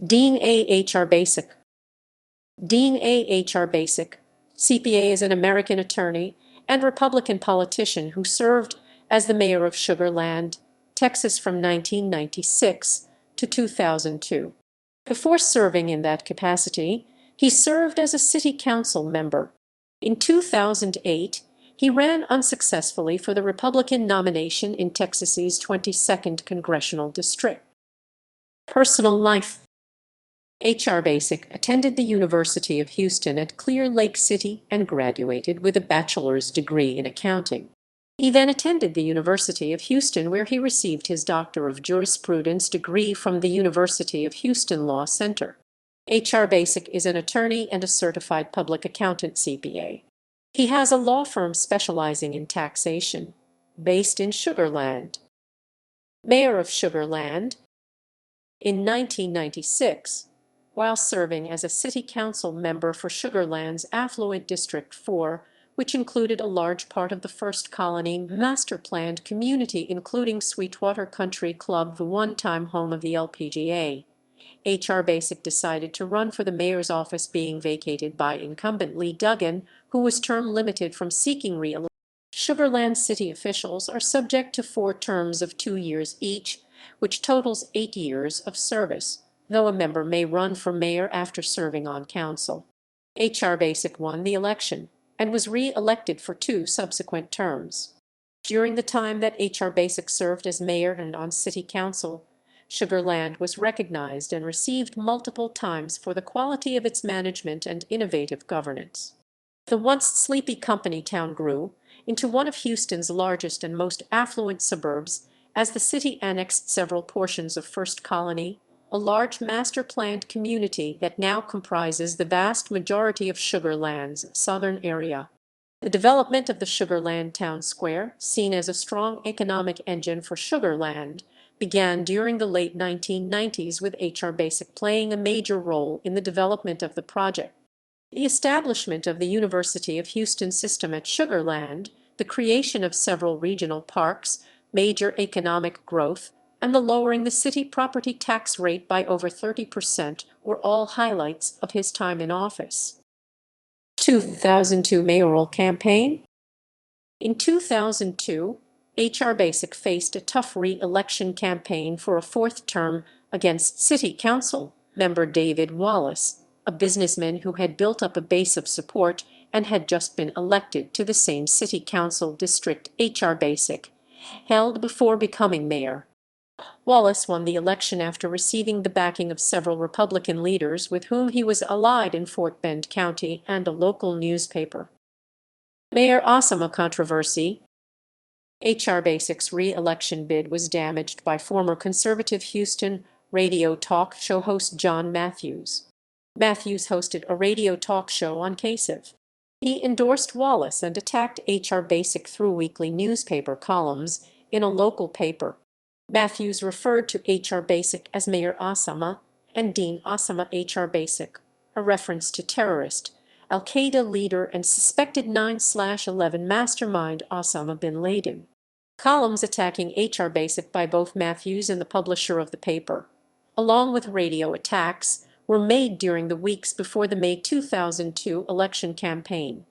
Dean A. H. Hrbacek. Dean A. H. Hrbacek, CPA, is an American attorney and Republican politician who served as the mayor of Sugar Land, Texas from 1996 to 2002. Before serving in that capacity, he served as a city council member. In 2008, he ran unsuccessfully for the Republican nomination in Texas's 22nd Congressional District. Personal life. H. Hrbacek attended the University of Houston at Clear Lake City and graduated with a bachelor's degree in accounting. He then attended the University of Houston, where he received his Doctor of Jurisprudence degree from the University of Houston Law Center. H. Hrbacek is an attorney and a certified public accountant CPA. He has a law firm specializing in taxation, based in Sugar Land. Mayor of Sugar Land. In 1996, while serving as a city council member for Sugar Land's affluent District 4, which included a large part of the First Colony master-planned community, including Sweetwater Country Club, the one-time home of the LPGA, H. Hrbacek decided to run for the mayor's office, being vacated by incumbent Lee Duggan, who was term-limited from seeking re-election. Sugar Land city officials are subject to 4 terms of 2 years each, which totals 8 years of service, though a member may run for mayor after serving on council. H. Hrbacek won the election and was re-elected for 2 subsequent terms. During the time that H. Hrbacek served as mayor and on city council, Sugar Land was recognized and received multiple times for the quality of its management and innovative governance. The once sleepy company town grew into one of Houston's largest and most affluent suburbs as the city annexed several portions of First Colony, a large master-planned community that now comprises the vast majority of Sugar Land's southern area. The development of the Sugar Land Town Square, seen as a strong economic engine for Sugar Land, began during the late 1990s, with H. Hrbacek playing a major role in the development of the project. The establishment of the University of Houston system at Sugar Land, the creation of several regional parks, major economic growth, and the lowering the city property tax rate by over 30% were all highlights of his time in office. 2002 mayoral campaign. In 2002, H. Hrbacek faced a tough re-election campaign for a 4th term against city council member David Wallace, a businessman who had built up a base of support and had just been elected to the same city council district H. Hrbacek held before becoming mayor. Wallace won the election after receiving the backing of several Republican leaders with whom he was allied in Fort Bend County and a local newspaper. Mayor Osama controversy. H. Hrbacek's re-election bid was damaged by former conservative Houston radio talk show host John Matthews. Matthews hosted a radio talk show on KSIV. He endorsed Wallace and attacked H. Hrbacek through weekly newspaper columns in a local paper. Matthews referred to H. Hrbacek as Mayor Osama and Dean Osama H. Hrbacek, a reference to terrorist, al-Qaeda leader and suspected 9/11 mastermind Osama bin Laden. Columns attacking H. Hrbacek by both Matthews and the publisher of the paper, along with radio attacks, were made during the weeks before the May 2002 election campaign.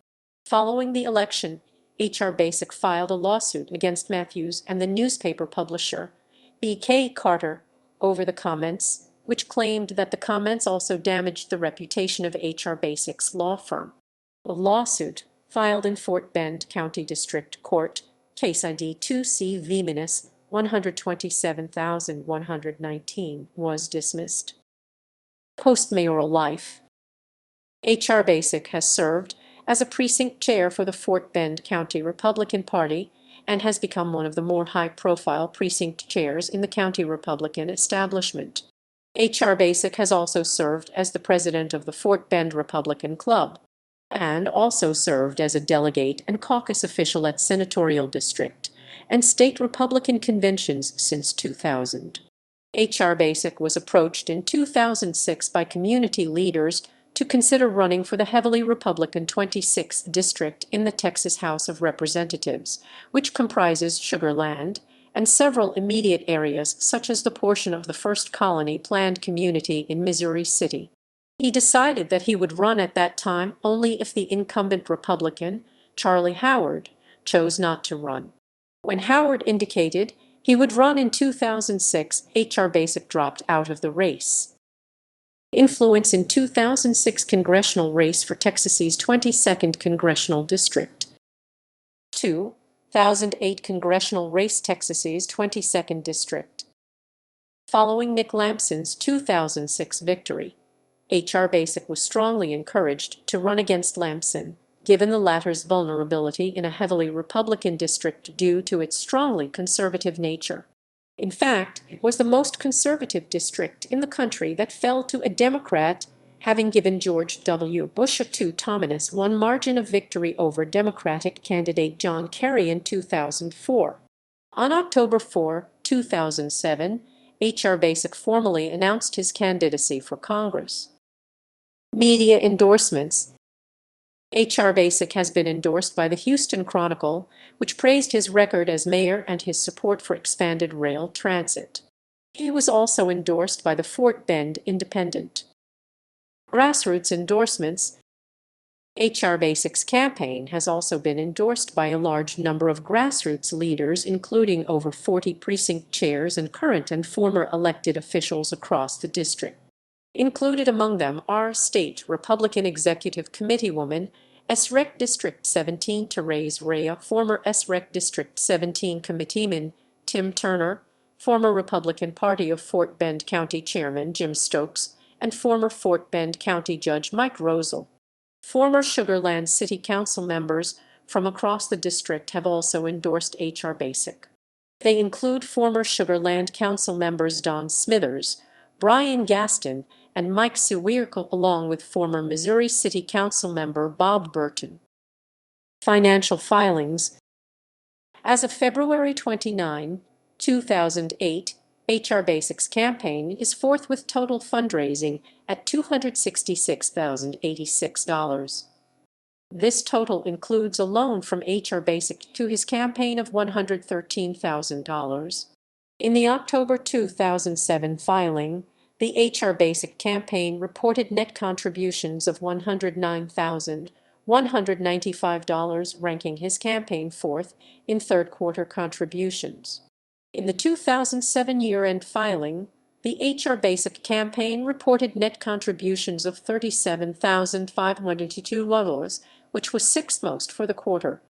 Following the election, H. Hrbacek filed a lawsuit against Matthews and the newspaper publisher, B.K. Carter, over the comments, which claimed that the comments also damaged the reputation of H. Hrbacek's law firm. The lawsuit, filed in Fort Bend County District Court, case ID 2C-127,119, was dismissed. Post-mayoral life. H. Hrbacek has served as a precinct chair for the Fort Bend County Republican Party and has become one of the more high-profile precinct chairs in the county Republican establishment. H. Hrbacek has also served as the president of the Fort Bend Republican Club and also served as a delegate and caucus official at senatorial district and state Republican conventions since 2000. H. Hrbacek was approached in 2006 by community leaders to consider running for the heavily Republican 26th District in the Texas House of Representatives, which comprises Sugar Land, and several immediate areas such as the portion of the first colony planned community in Missouri City. He decided that he would run at that time only if the incumbent Republican, Charlie Howard, chose not to run. When Howard indicated he would run in 2006, Hrbacek dropped out of the race. Influence in 2006 congressional race for Texas's 22nd Congressional District. 2008 congressional race Texas's 22nd District. Following Nick Lampson's 2006 victory, Hrbacek was strongly encouraged to run against Lampson, given the latter's vulnerability in a heavily Republican district due to its strongly conservative nature. In fact, it was the most conservative district in the country that fell to a Democrat, having given George W. Bush a 2-1 margin of victory over Democratic candidate John Kerry in 2004. On October 4, 2007, Hrbacek formally announced his candidacy for Congress. Media endorsements. Hrbacek has been endorsed by the Houston Chronicle, which praised his record as mayor and his support for expanded rail transit. He was also endorsed by the Fort Bend Independent. Grassroots endorsements. Hrbacek's campaign has also been endorsed by a large number of grassroots leaders, including over 40 precinct chairs and current and former elected officials across the district. Included among them are State Republican Executive Committeewoman, SREC District 17 Therese Rea, former SREC District 17 Committeeman Tim Turner, former Republican Party of Fort Bend County Chairman Jim Stokes, and former Fort Bend County Judge Mike Rosal. Former Sugar Land City Council members from across the district have also endorsed Hrbacek. They include former Sugar Land Council members Don Smithers, Brian Gaston, and Mike Sewirko, along with former Missouri City Council member Bob Burton. Financial filings. As of February 29, 2008, Hrbacek's campaign is forth with total fundraising at $266,086. This total includes a loan from Hrbacek to his campaign of $113,000. In the October 2007 filing, the Hrbacek campaign reported net contributions of $109,195, ranking his campaign fourth in third-quarter contributions. In the 2007 year-end filing, the Hrbacek campaign reported net contributions of $37,502, which was sixth most for the quarter.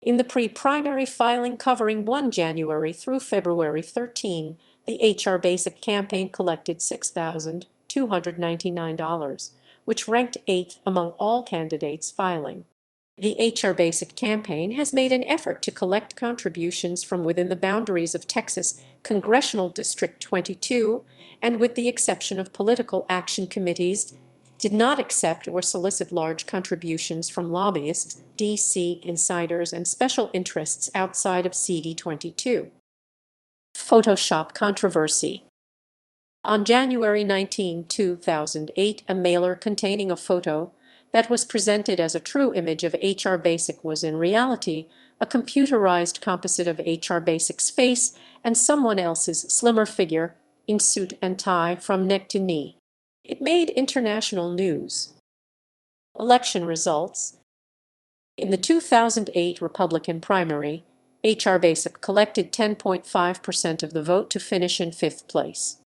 In the pre-primary filing covering 1 January through February 13, the Hrbacek campaign collected $6,299, which ranked eighth among all candidates filing. The Hrbacek campaign has made an effort to collect contributions from within the boundaries of Texas Congressional District 22, and with the exception of political action committees, did not accept or solicit large contributions from lobbyists, D.C. insiders, and special interests outside of CD22. Photoshop controversy. On January 19, 2008, a mailer containing a photo that was presented as a true image of Hrbacek was in reality a computerized composite of Hrbacek's face and someone else's slimmer figure in suit and tie from neck to knee. It made international news. Election results. In the 2008 Republican primary, Hrbacek collected 10.5% of the vote to finish in fifth place.